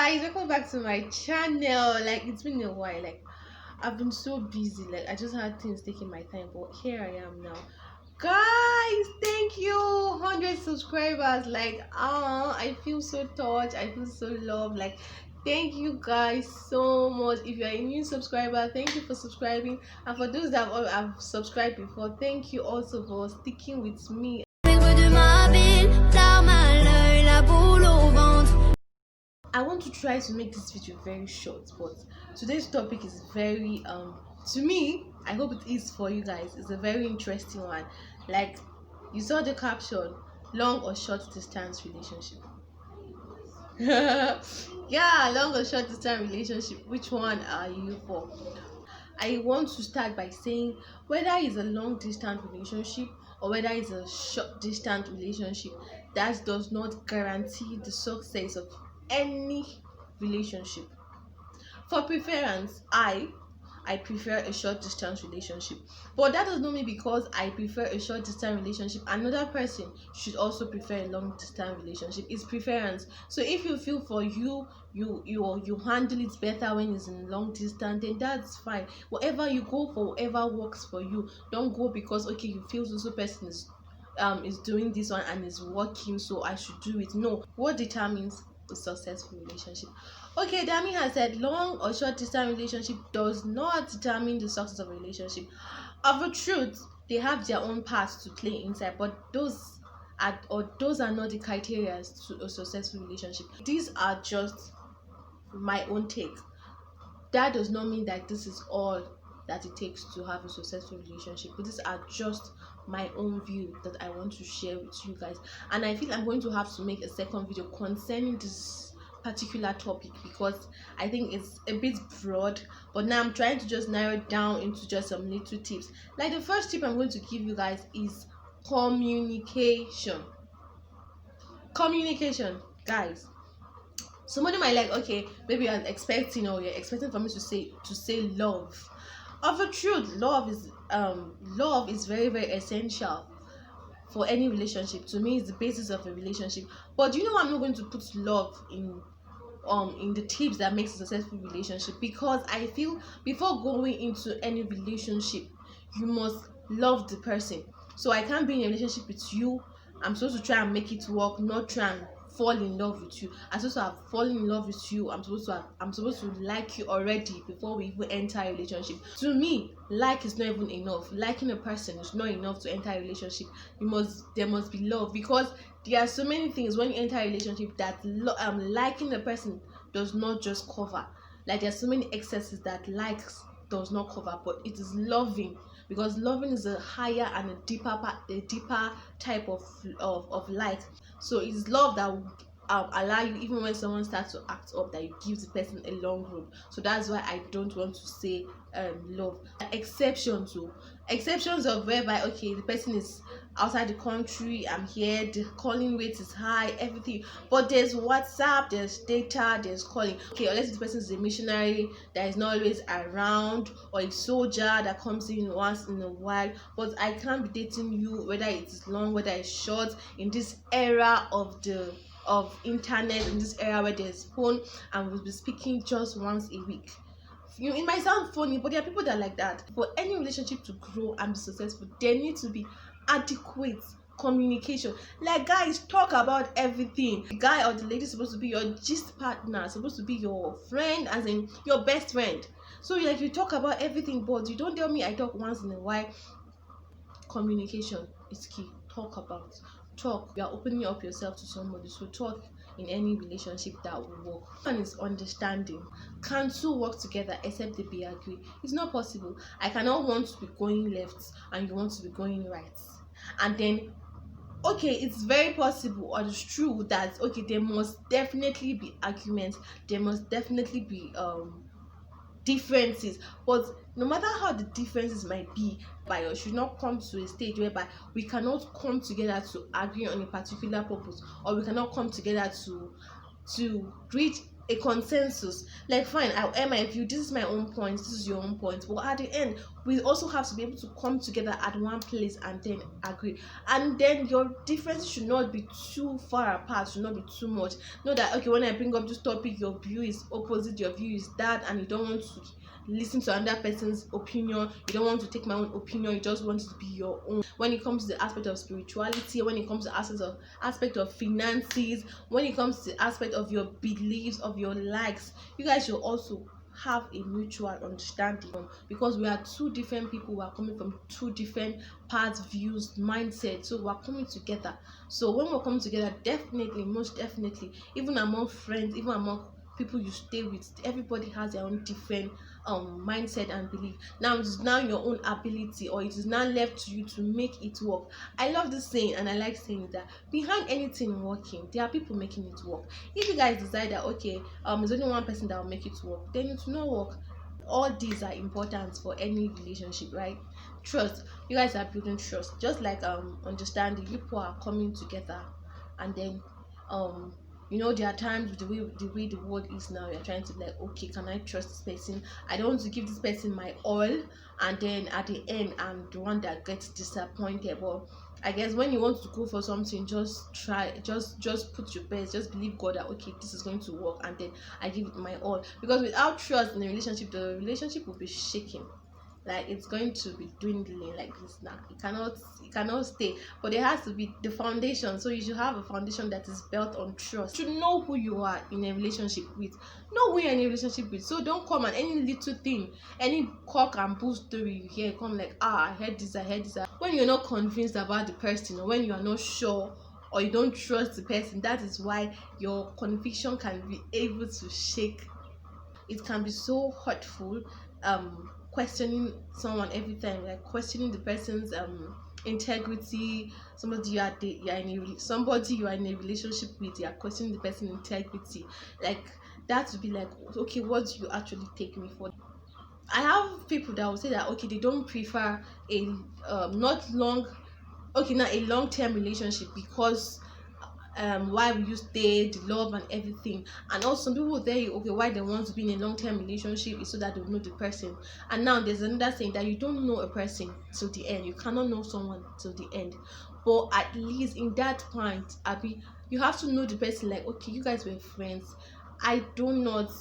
guys, welcome back to my channel. Like, it's been a while. Like, I've been so busy. Like, I just had things taking my time, but here I am now. Guys, thank you, 100 subscribers. Like, I feel so touched. I feel so loved. Like, thank you guys so much. If you're a new subscriber, thank you for subscribing, and for those that have subscribed before, thank you also for sticking with me. I want to try to make this video very short, but today's topic is very to me, I hope it is for you guys. It's a very interesting one. Like, you saw the caption, long or short distance relationship. Yeah, long or short distance relationship, which one are you for? I want to start by saying whether it's a long distance relationship or whether it's a short distance relationship, that does not guarantee the success of any relationship. For preference, I prefer a short distance relationship, but that does not mean because I prefer a short distance relationship another person should also prefer a long distance relationship. It's preference. So if you feel for you handle it better when it's in long distance, then that's fine. Whatever you go for, whatever works for you. Don't go because okay, you feel so person is doing this one and is working, so I should do it. No, what determines a successful relationship? Okay, Dami has said long or short distance relationship does not determine the success of a relationship. Of a truth, they have their own parts to play inside, but those are not the criteria to a successful relationship. These are just my own take. That does not mean that this is all that it takes to have a successful relationship, but these are just my own view that I want to share with you guys. And I feel I'm going to have to make a second video concerning this particular topic because I think it's a bit broad, but now I'm trying to just narrow it down into just some little tips. Like, the first tip I'm going to give you guys is communication. Communication, guys. Somebody might like, okay, maybe you're expecting for me to say love. Of a truth, love is very, very essential for any relationship. To me, it's the basis of a relationship. But do you know, I'm not going to put love in the tips that makes a successful relationship, because I feel before going into any relationship, you must love the person. So I can't be in a relationship with you, I'm supposed to try and make it work, not try and fall in love with you. I'm supposed to have fallen in love with you. I'm supposed to like you already before we even enter a relationship. To me, like is not even enough. Liking a person is not enough to enter a relationship. There must be love, because there are so many things when you enter a relationship that liking a person does not just cover. Like, there are so many excesses that likes does not cover, but it is loving, because loving is a higher and a deeper type of like. So it's love that will allow you, even when someone starts to act up, that you give the person a long road. So that's why I don't want to say love. Exceptions of whereby, okay, the person is outside the country, I'm here, the calling rate is high, everything, but there's WhatsApp, there's data, there's calling. Okay, unless the person is a missionary that is not always around, or a soldier that comes in once in a while. But I can't be dating you, whether it's long, whether it's short, in this era of internet, in this era where there's phone and we'll be speaking just once a week. It might sound funny, but there are people that are like that. For any relationship to grow and be successful, there needs to be adequate communication. Like, guys, talk about everything. The guy or the lady is supposed to be your gist partner, supposed to be your friend, as in your best friend. So you talk about everything, but you don't tell me I talk once in a while. Communication is key. Talk. You are opening up yourself to somebody, so talk in any relationship that will work. One is understanding. Can two work together except they be agree? It's not possible. I cannot want to be going left and you want to be going right, and then okay, it's very possible, or it's true that okay, there must definitely be arguments, there must definitely be differences, but no matter how the differences might be, by us should not come to a stage whereby we cannot come together to agree on a particular purpose, or we cannot come together to reach a consensus. Like, fine, I'll air my view, this is my own point, this is your own point, but at the end, we also have to be able to come together at one place and then agree. And then your differences should not be too far apart, should not be too much. Know that okay, when I bring up this topic, your view is opposite, your view is that, and you don't want to listen to another person's opinion, you don't want to take my own opinion, you just want it to be your own. When it comes to the aspect of spirituality, when it comes to aspect of finances, when it comes to the aspect of your beliefs, of your likes, you guys should also have a mutual understanding, because we are two different people, we are coming from two different paths, views, mindset, so we are coming together. So when we're coming together, definitely, most definitely, even among friends, even among people you stay with, everybody has their own different mindset and belief. Now it is now your own ability, or it is now left to you to make it work. I love this saying, and I like saying that behind anything working, there are people making it work. If you guys decide that okay, there's only one person that will make it work, then it will not work. All these are important for any relationship, right? Trust, you guys are building trust, just like understanding. People are coming together, and then there are times with the way the world is now, you're trying to like, okay, can I trust this person? I don't want to give this person my all, and then at the end I'm the one that gets disappointed. But I guess when you want to go for something, just try, just put your best, just believe God that okay, this is going to work, and then I give it my all. Because without trust in a relationship, the relationship will be shaking, like it's going to be dwindling like this. Now it cannot stay, but there has to be the foundation. So you should have a foundation that is built on trust. You should know who you are in a relationship with, know who you're in a relationship with. So don't come and any little thing, any cock and bull story you hear, come like, I heard this, when you're not convinced about the person, or when you are not sure, or you don't trust the person. That is why your conviction can be able to shake. It can be so hurtful, questioning someone every time, like questioning the person's integrity. Somebody you are in a relationship with, you are questioning the person's integrity. Like that would be like, okay, what do you actually take me for? I have people that will say that okay, they don't prefer a not long okay, now a long-term relationship, because why will you stay, the love and everything. And also some people will tell you okay, why they want to be in a long-term relationship is so that they know the person. And now there's another saying that you don't know a person till the end, you cannot know someone till the end. But at least in that point, Abby, you have to know the person. Like okay, you guys were friends. I do not,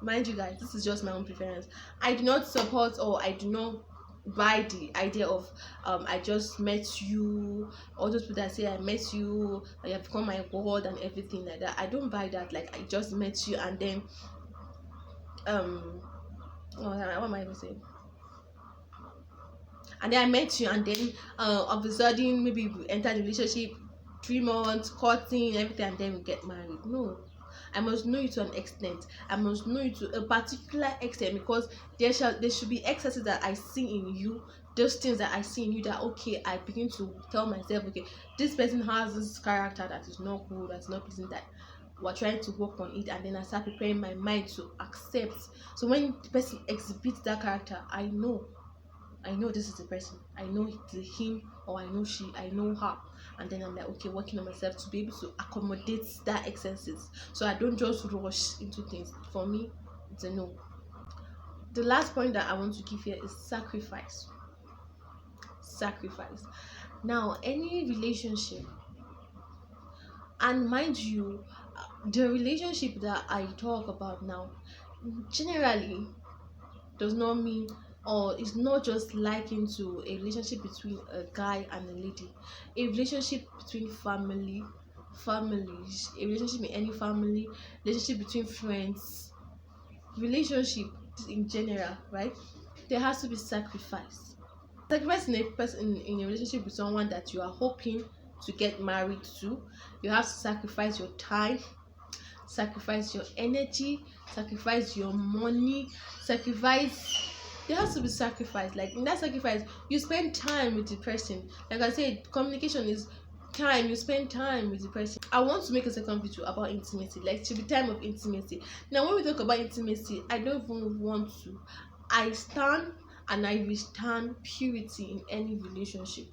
mind you guys, this is just my own preference, I do not support, or I do not buy the idea of I just met you. All those people that say I met you, you have become my god and everything like that, I don't buy that. Like I just met you and then what am I even saying, and then I met you and then all of a sudden maybe we enter the relationship, 3 months courting everything, and then we get married. No, I must know you to an extent. I must know you to a particular extent, because there should be excesses that I see in you, those things that I see in you that okay, I begin to tell myself, okay, this person has this character that is not good, that's not pleasing, that we're trying to work on it, and then I start preparing my mind to accept. So when the person exhibits that character, I know this is the person. I know him, or I know she, I know her. And then I'm like, okay, working on myself to be able to accommodate that excesses. So I don't just rush into things. For me, it's a no. The last point that I want to give here is sacrifice. Sacrifice. Now, any relationship, and mind you, the relationship that I talk about now, generally does not mean, or it's not just likened to a relationship between a guy and a lady. A relationship between families, a relationship in any family, relationship between friends, relationship in general, right? There has to be sacrifice. Sacrifice in a person, in a relationship with someone that you are hoping to get married to. You have to sacrifice your time, sacrifice your energy, sacrifice your money, sacrifice. There has to be sacrifice. Like in that sacrifice, you spend time with the person. Like I said, communication is time. You spend time with the person. I want to make a second video about intimacy. Like, to be time of intimacy. Now when we talk about intimacy, I don't even want to. I stand and I withstand purity in any relationship.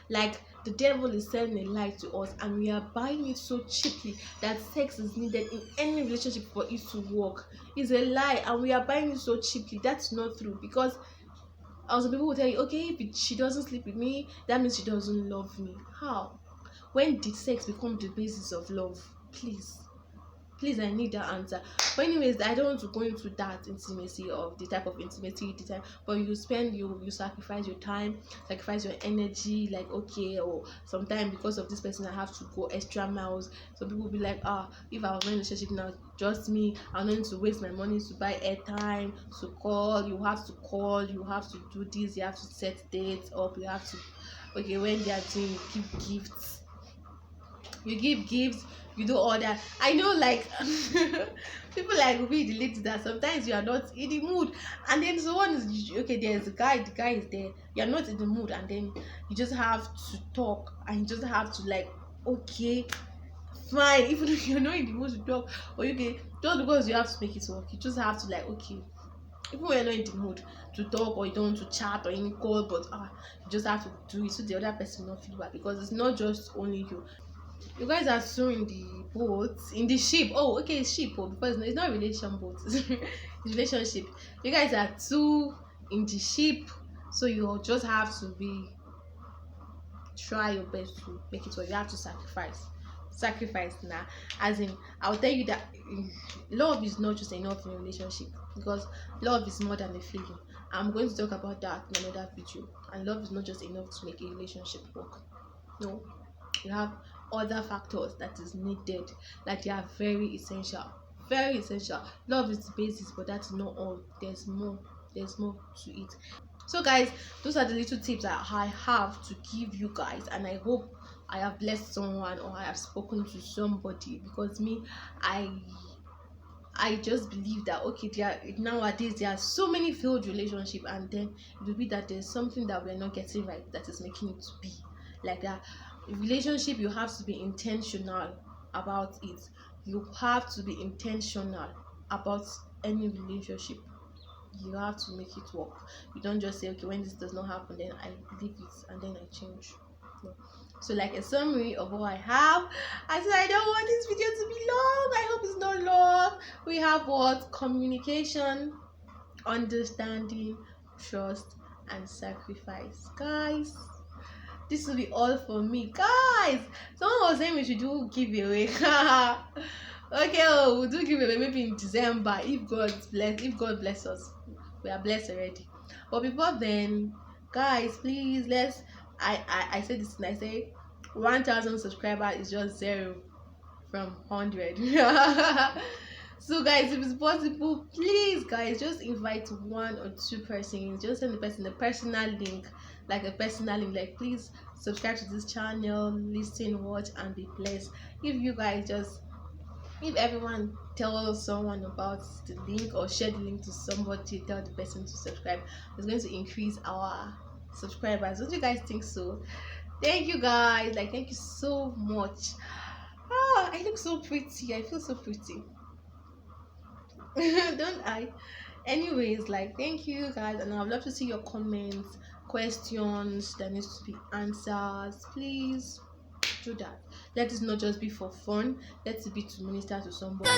Like The devil is selling a lie to us, and we are buying it so cheaply that sex is needed in any relationship for it to work. It's a lie, and we are buying it so cheaply. That's not true, because also people will tell you, okay, if she doesn't sleep with me, that means she doesn't love me. How? When did sex become the basis of love? Please, I need that answer. But anyways, I don't want to go into that intimacy of the type of intimacy, the type, but you sacrifice your time, sacrifice your energy, like, okay, or sometimes because of this person I have to go extra miles. Some people will be like, if I was in a relationship now, just me, I'm not going to waste my money to buy airtime, to call, you have to do this, you have to set dates up, you have to, okay, when they are doing, you give gifts, you do all that. I know, like, people like we, the ladies, that sometimes you are not in the mood, and then someone is, okay, there's a guy, the guy is there, you're not in the mood, and then you just have to talk, and you just have to, like, okay, fine, even if you're not in the mood to talk, or you can, just because you have to make it work, you just have to, like, okay, even when you're not in the mood to talk, or you don't want to chat or any call, but you just have to do it so the other person will not feel bad, because it's not just only you. You guys are so in the boat, in the ship. Oh, okay, it's ship, because it's not relation boat, it's relationship. You guys are two in the ship, so you just have to try your best to make it work. You have to sacrifice now. As in, I'll tell you that love is not just enough in a relationship, because love is more than a feeling. I'm going to talk about that in another video. And love is not just enough to make a relationship work. No, you have other factors that is needed, that they are very essential. Love is the basis, but that's not all. There's more to it. So guys, those are the little tips that I have to give you guys, and I hope I have blessed someone, or I have spoken to somebody, because me, I just believe that, okay, nowadays there are so many failed relationships, and then it will be that there's something that we're not getting right that is making it to be like that. Relationship, you have to be intentional about it. You have to be intentional about any relationship. You have to make it work. You don't just say, okay, when this does not happen, then I leave it and then I change. No. So, like, a summary of what I have, I said I don't want this video to be long. I hope it's not long. We have what? Communication, understanding, trust, and sacrifice. Guys, this will be all for me. Guys, someone was saying we should do giveaway. Okay, we'll do giveaway maybe in December, if God bless us. We are blessed already. But before then, guys, please, I said this, and I say 1,000 subscribers is just 0 from 100. So guys, if it's possible, please guys, just invite 1 or 2 persons. Just send the person a personal link, like, please subscribe to this channel, listen, watch, and be blessed. If everyone tells someone about the link, or share the link to somebody, tell the person to subscribe, it's going to increase our subscribers. Don't you guys think so? Thank you guys, thank you so much. I look so pretty, I feel so pretty. Don't I? Anyways, thank you guys, and I would love to see your comments, questions that needs to be answered. Please do that. Let it not just be for fun, let it be to minister to somebody.